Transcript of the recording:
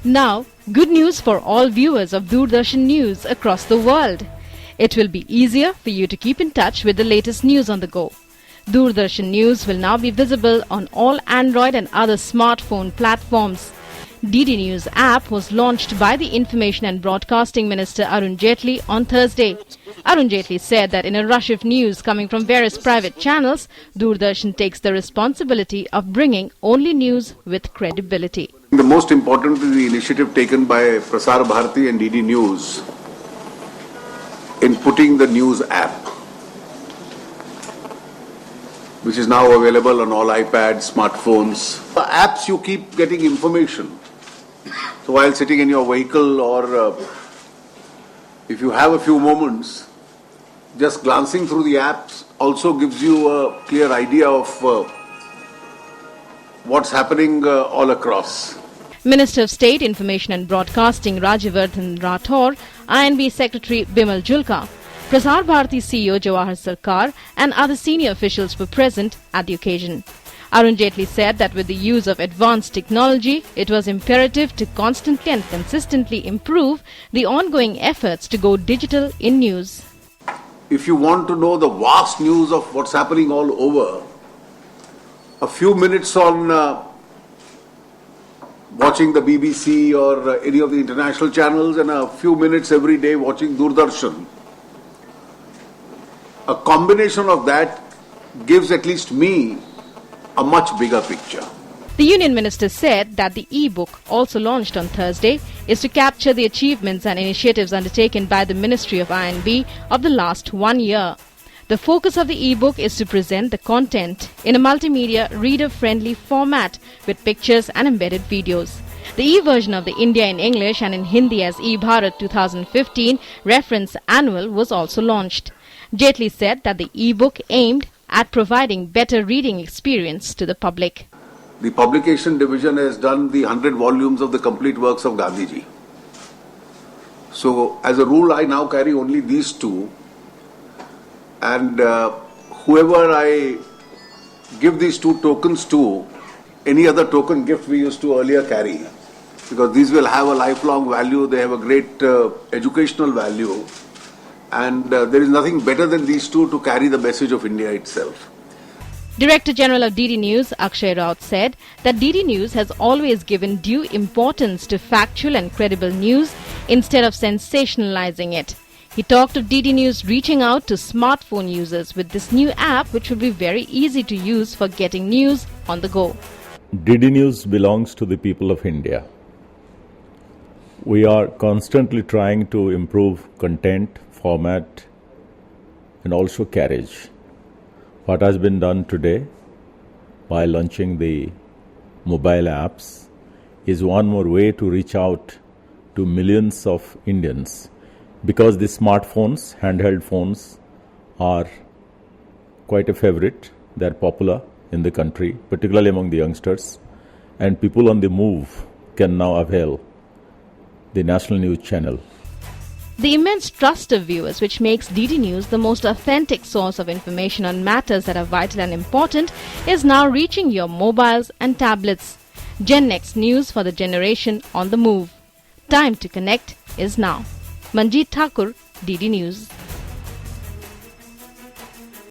Now, good news for all viewers of Doordarshan News across the world. It will be easier for you to keep in touch with the latest news on the go. Doordarshan News will now be visible on all Android and other smartphone platforms. DD News app was launched by the Information and Broadcasting Minister Arun Jaitley on Thursday. Arun Jaitley said that in a rush of news coming from various private channels, Doordarshan takes the responsibility of bringing only news with credibility. The most important is the initiative taken by Prasar Bharati and DD News in putting the news app, which is now available on all iPads, smartphones. The apps, you keep getting information. So while sitting in your vehicle or if you have a few moments, just glancing through the apps also gives you a clear idea of what's happening all across. Minister of State, Information and Broadcasting Rajyavardhan Rathore, INB Secretary Bimal Julka, Prasar Bharati CEO Jawahar Sarkar and other senior officials were present at the occasion. Arun Jaitley said that with the use of advanced technology, it was imperative to constantly and consistently improve the ongoing efforts to go digital in news. If you want to know the vast news of what's happening all over, a few minutes on watching the BBC or any of the international channels and a few minutes every day watching Doordarshan, a combination of that gives at least me a much bigger picture. The Union Minister said that the e-book, also launched on Thursday, is to capture the achievements and initiatives undertaken by the Ministry of INB of the last 1 year. The focus of the e-book is to present the content in a multimedia, reader-friendly format with pictures and embedded videos. The e-version of the India in English and in Hindi as eBharat 2015 reference annual was also launched. Jaitley said that the e-book aimed at providing better reading experience to the public. The publication division has done the 100 volumes of the complete works of Gandhiji. So, as a rule, I now carry only these two. And whoever I give these two tokens to, any other token gift we used to earlier carry, because these will have a lifelong value, they have a great educational value, and there is nothing better than these two to carry the message of India itself. Director General of DD News, Akshay Raut, said that DD News has always given due importance to factual and credible news instead of sensationalizing it. He talked of DD News reaching out to smartphone users with this new app, which will be very easy to use for getting news on the go. DD News belongs to the people of India. We are constantly trying to improve content, format, and also carriage. What has been done today by launching the mobile apps is one more way to reach out to millions of Indians, because the smartphones, handheld phones, are quite a favorite. They are popular in the country, particularly among the youngsters, and people on the move can now avail the national news channel. The immense trust of viewers which makes DD News the most authentic source of information on matters that are vital and important is now reaching your mobiles and tablets. Gen Next news for the generation on the move. Time to connect is now. Manjeet Thakur, DD News.